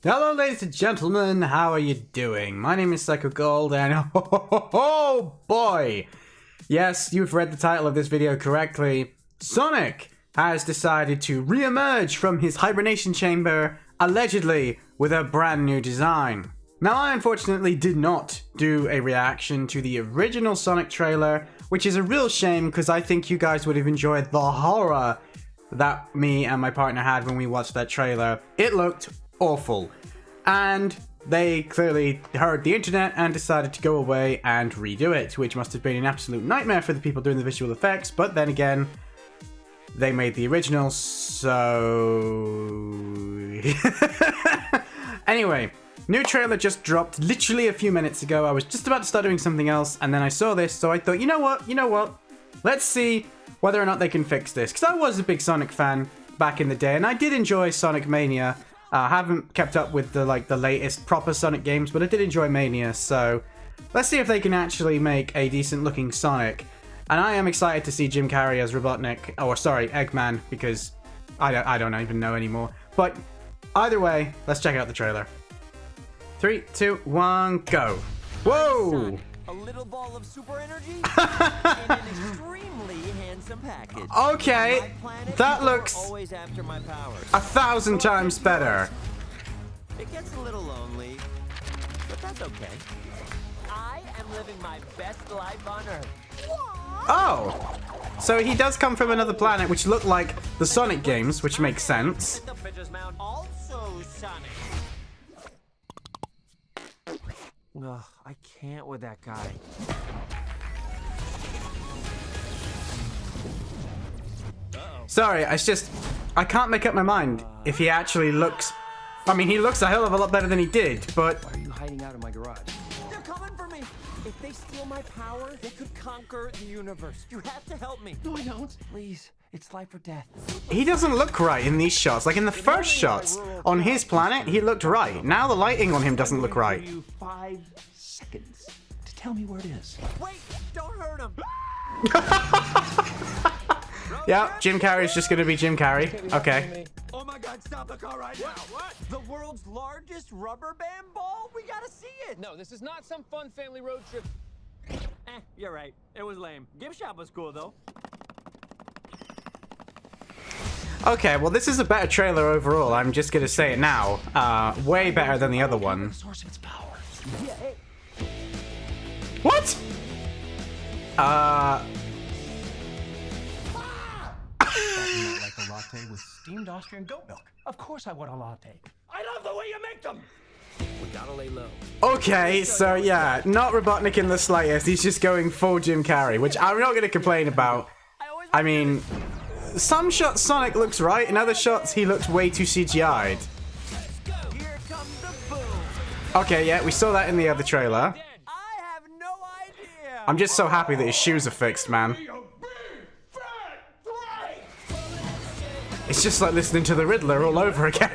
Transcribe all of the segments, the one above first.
Hello ladies and gentlemen, how are you doing? My name is Psycho Gold and oh boy! Yes, you've read the title of this video correctly. Sonic has decided to re-emerge from his hibernation chamber, allegedly with a brand new design. Now I unfortunately did not do a reaction to the original Sonic trailer, which is a real shame because I think you guys would have enjoyed the horror that me and my partner had when we watched that trailer. It looked awful. And they clearly heard the internet and decided to go away and redo it, which must have been an absolute nightmare for the people doing the visual effects, but then again, they made the original, so... Anyway, new trailer just dropped literally a few minutes ago. I was just about to start doing something else, and then I saw this, so I thought, you know what? Let's see whether or not they can fix this, because I was a big Sonic fan back in the day, and I did enjoy Sonic Mania. I haven't kept up with the latest proper Sonic games, but I did enjoy Mania, so let's see if they can actually make a decent looking Sonic. And I am excited to see Jim Carrey as Robotnik, or sorry, Eggman, because I don't even know anymore. But either way, let's check out the trailer. 3, 2, 1, go. Whoa! A little ball of super energy in an extremely handsome package. Okay, that looks always after my powers. 1,000 times better. It gets a little lonely, but that's okay. I am living my best life on Earth. Oh, so he does come from another planet, which looked like the Sonic games, which makes sense. The Pitcher's Mound also Sonic. Ugh, I can't with that guy. Sorry, it's just, I can't make up my mind if he actually looks... I mean, he looks a hell of a lot better than he did, but... Why are you hiding out in my garage? They're coming for me! If they steal my power, they could conquer the universe. You have to help me. No, I don't. Please, it's life or death. He doesn't look right in these shots. Like in the first shots on his planet, he looked right. Now the lighting on him doesn't look right. I'll give you 5 seconds to tell me where it is. Wait, don't hurt him. Yeah, Jim Carrey's just gonna be Jim Carrey. Okay. Oh my God, stop the car right now. What? The world's largest rubber band ball? We gotta see it. No, this is not some fun family road trip. You're right. It was lame. Gift shop was cool though. Okay, well this is a better trailer overall. I'm just gonna say it now. Way better than the other one. Source of its power. Yeah, hey. What? Like a latte with steamed Austrian goat milk. Of course I want a latte. I love the way you make them. We gotta lay low. Okay, so yeah, not Robotnik in the slightest. He's just going full Jim Carrey, which I'm not gonna complain about. I mean, some shots Sonic looks right, in other shots he looks way too CGI'd. Here comes the boom. Okay, yeah, we saw that in the other trailer. I have no idea. I'm just so happy that his shoes are fixed, man. It's just like listening to the Riddler all over again.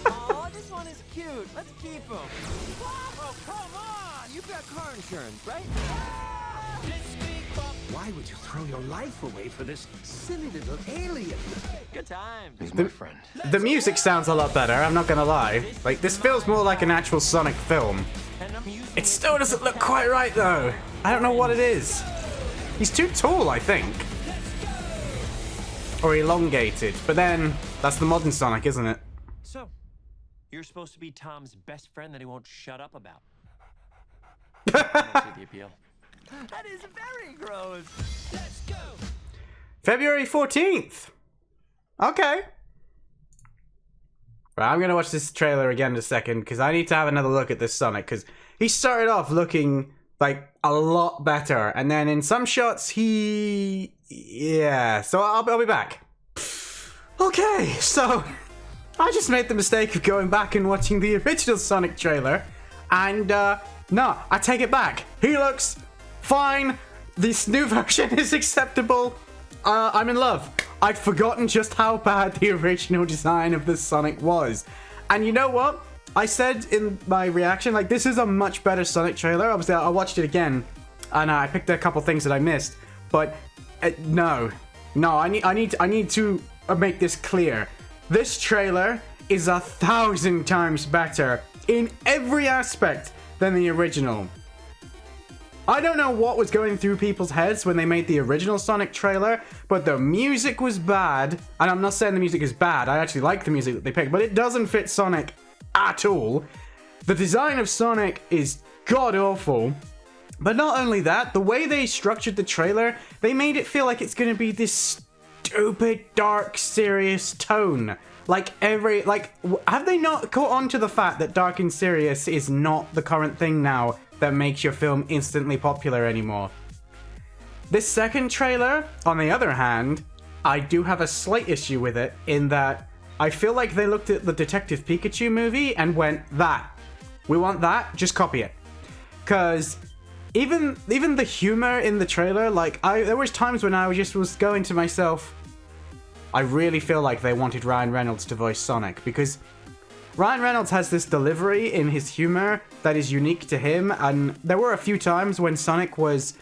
Oh, this one is cute. Let's keep him. Oh, come on. You've got car insurance, right? Why would you throw your life away for this silly little alien? Good times. He's my friend. The music sounds a lot better, I'm not gonna lie. Like, this feels more like an actual Sonic film. It still doesn't look quite right, though. I don't know what it is. He's too tall, I think. Or elongated. But then, that's the modern Sonic, isn't it? So, you're supposed to be Tom's best friend that he won't shut up about. I don't see the appeal. That is very gross. Let's go. February 14th. Okay. Right, I'm gonna watch this trailer again in a second, because I need to have another look at this Sonic, because he started off looking, like, a lot better, and then in some shots, yeah, so I'll be back. Okay, so I just made the mistake of going back and watching the original Sonic trailer, and no, I take it back. He looks fine. This new version is acceptable. I'm in love. I'd forgotten just how bad the original design of the Sonic was. And you know what? I said in my reaction, like, this is a much better Sonic trailer. Obviously, I watched it again, and I picked a couple things that I missed. But no, I need to make this clear. This trailer is 1,000 times better in every aspect than the original. I don't know what was going through people's heads when they made the original Sonic trailer, but the music was bad. And I'm not saying the music is bad, I actually like the music that they picked, but it doesn't fit Sonic at all. The design of Sonic is god-awful. But not only that, the way they structured the trailer, they made it feel like it's gonna be this stupid, dark, serious tone. Have they not caught on to the fact that dark and serious is not the current thing now that makes your film instantly popular anymore? This second trailer, on the other hand, I do have a slight issue with it in that I feel like they looked at the Detective Pikachu movie and went, we want that, just copy it. Because even the humor in the trailer, there was times when I was going to myself, I really feel like they wanted Ryan Reynolds to voice Sonic, because Ryan Reynolds has this delivery in his humor that is unique to him, and there were a few times when Sonic was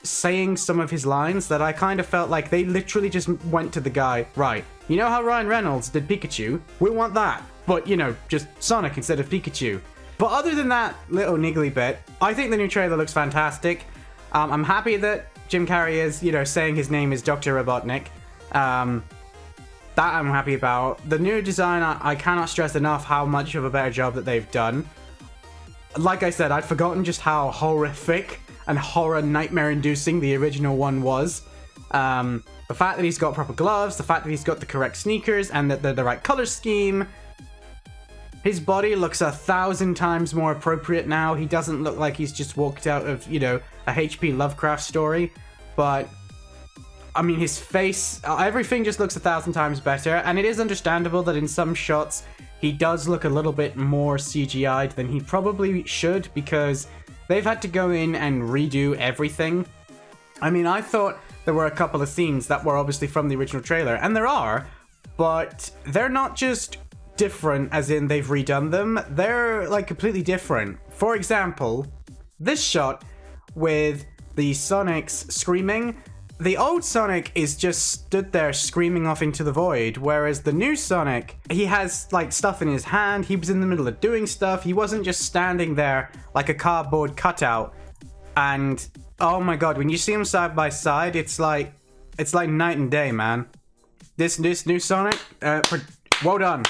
saying some of his lines that I kind of felt like they literally just went to the guy, right, you know how Ryan Reynolds did Pikachu? We want that, but, you know, just Sonic instead of Pikachu. But other than that little niggly bit, I think the new trailer looks fantastic. I'm happy that Jim Carrey is, you know, saying his name is Dr. Robotnik. That I'm happy about. The new design, I cannot stress enough how much of a better job that they've done. Like I said, I'd forgotten just how horrific and horror nightmare-inducing the original one was. The fact that he's got proper gloves, the fact that he's got the correct sneakers, and that they're the right color scheme. His body looks 1,000 times more appropriate now. He doesn't look like he's just walked out of, you know, a H.P. Lovecraft story. But I mean, his face, everything just looks 1,000 times better, and it is understandable that in some shots he does look a little bit more CGI'd than he probably should, because they've had to go in and redo everything. I mean, I thought there were a couple of scenes that were obviously from the original trailer, and there are, but they're not just different as in they've redone them, they're like completely different. For example, this shot with the Sonics screaming, the old Sonic is just stood there screaming off into the void, whereas the new Sonic, he has like stuff in his hand, he was in the middle of doing stuff, he wasn't just standing there like a cardboard cutout. And oh my god, when you see them side by side, it's like night and day, man. This new Sonic, well done.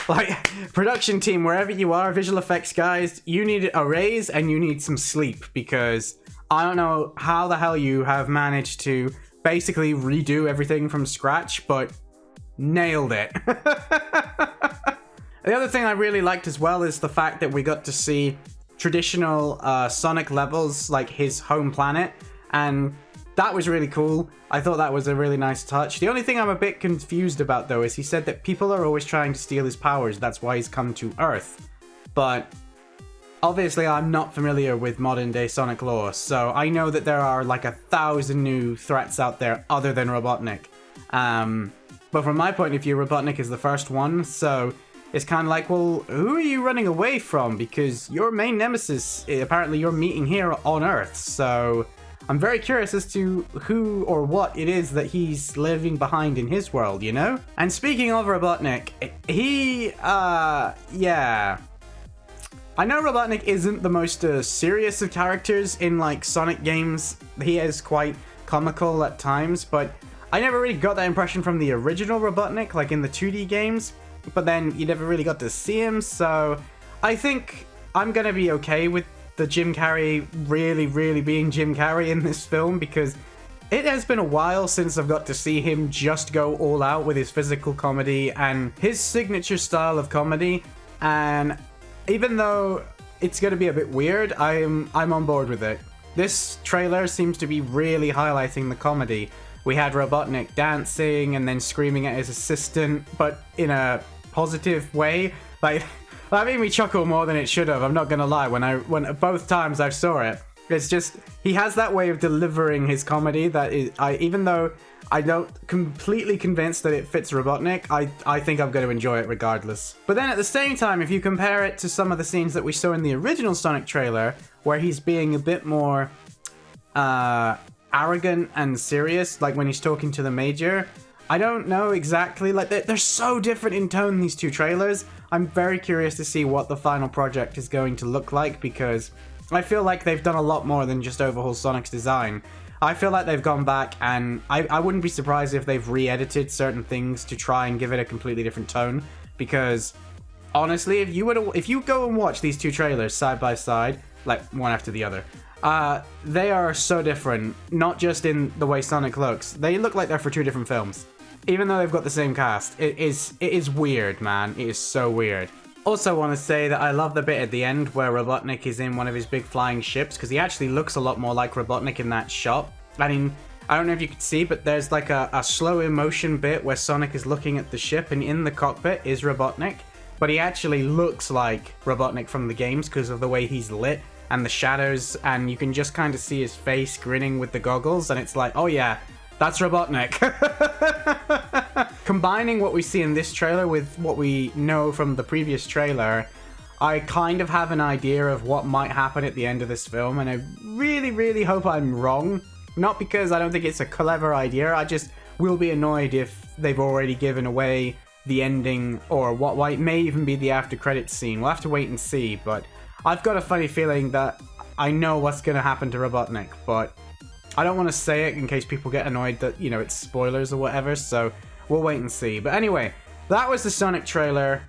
Like, production team, wherever you are, visual effects guys, you need a raise and you need some sleep, because I don't know how the hell you have managed to basically redo everything from scratch, but nailed it. The other thing I really liked as well is the fact that we got to see traditional Sonic levels, like his home planet, and that was really cool. I thought that was a really nice touch. The only thing I'm a bit confused about, though, is he said that people are always trying to steal his powers, that's why he's come to Earth. But obviously, I'm not familiar with modern-day Sonic lore, so I know that there are like 1,000 new threats out there other than Robotnik. But from my point of view, Robotnik is the first one, so it's kind of like, well, who are you running away from? Because your main nemesis, apparently you're meeting here on Earth, so I'm very curious as to who or what it is that he's leaving behind in his world, you know? And speaking of Robotnik, yeah. I know Robotnik isn't the most serious of characters in, like, Sonic games. He is quite comical at times, but I never really got that impression from the original Robotnik, like in the 2D games. But then you never really got to see him, so I think I'm gonna be okay with the Jim Carrey really being Jim Carrey in this film, because it has been a while since I've got to see him just go all out with his physical comedy and his signature style of comedy. And even though it's going to be a bit weird, I'm on board with it. This trailer seems to be really highlighting the comedy. We had Robotnik dancing and then screaming at his assistant, but in a positive way. Like, that made me chuckle more than it should have, I'm not gonna lie, when both times I saw it. It's just, he has that way of delivering his comedy that is, even though I don't completely convinced that it fits Robotnik, I think I'm going to enjoy it regardless. But then at the same time, if you compare it to some of the scenes that we saw in the original Sonic trailer, where he's being a bit more arrogant and serious, like when he's talking to the Major, I don't know exactly, like they're so different in tone, these two trailers. I'm very curious to see what the final project is going to look like, because I feel like they've done a lot more than just overhaul Sonic's design. I feel like they've gone back, and I wouldn't be surprised if they've re-edited certain things to try and give it a completely different tone, because honestly, if you go and watch these two trailers side by side, like one after the other, they are so different, not just in the way Sonic looks. They look like they're for two different films. Even though they've got the same cast, it is weird, man. It is so weird. Also want to say that I love the bit at the end where Robotnik is in one of his big flying ships, because he actually looks a lot more like Robotnik in that shot. I mean, I don't know if you can see, but there's like a slow motion bit where Sonic is looking at the ship, and in the cockpit is Robotnik. But he actually looks like Robotnik from the games because of the way he's lit and the shadows, and you can just kind of see his face grinning with the goggles, and it's like, oh yeah, that's Robotnik. Combining what we see in this trailer with what we know from the previous trailer, I kind of have an idea of what might happen at the end of this film, and I really, really hope I'm wrong. Not because I don't think it's a clever idea, I just will be annoyed if they've already given away the ending, or what may even be the after credits scene. We'll have to wait and see, but I've got a funny feeling that I know what's going to happen to Robotnik, but I don't want to say it in case people get annoyed that, you know, it's spoilers or whatever, so we'll wait and see. But anyway, that was the Sonic trailer.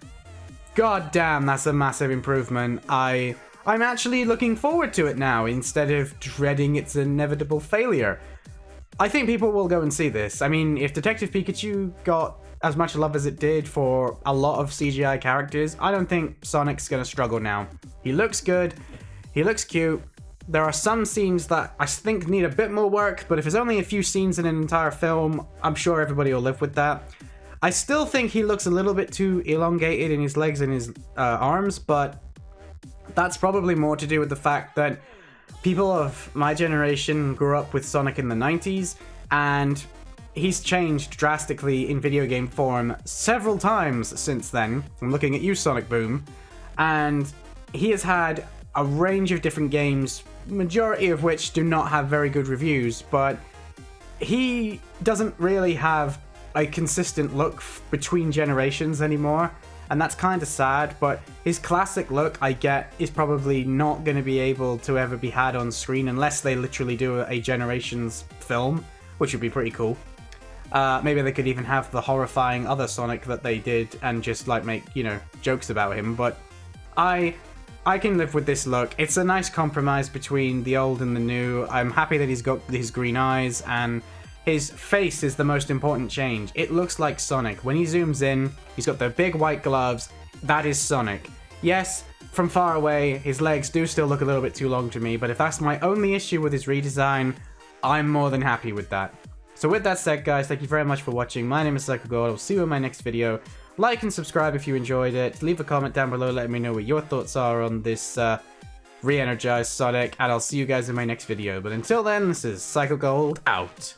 God damn, that's a massive improvement. I'm actually looking forward to it now, instead of dreading its inevitable failure. I think people will go and see this. I mean, if Detective Pikachu got as much love as it did for a lot of CGI characters, I don't think Sonic's gonna struggle now. He looks good, he looks cute. There are some scenes that I think need a bit more work, but if there's only a few scenes in an entire film, I'm sure everybody will live with that. I still think he looks a little bit too elongated in his legs and his arms, but that's probably more to do with the fact that people of my generation grew up with Sonic in the 90s, and he's changed drastically in video game form several times since then. I'm looking at you, Sonic Boom, and he has had a range of different games, majority of which do not have very good reviews, but he doesn't really have a consistent look between generations anymore, and that's kind of sad. But his classic look, I get, is probably not going to be able to ever be had on screen unless they literally do a Generations film, which would be pretty cool. Maybe they could even have the horrifying other Sonic that they did and just like make, you know, jokes about him, but I can live with this look. It's a nice compromise between the old and the new. I'm happy that he's got his green eyes, and his face is the most important change. It looks like Sonic. When he zooms in, he's got the big white gloves. That is Sonic. Yes, from far away, his legs do still look a little bit too long to me, but if that's my only issue with his redesign, I'm more than happy with that. So with that said, guys, thank you very much for watching. My name is Psycho. I'll see you in my next video. Like and subscribe if you enjoyed it. Leave a comment down below letting me know what your thoughts are on this re-energized Sonic, and I'll see you guys in my next video. But until then, this is Psycho Gold out.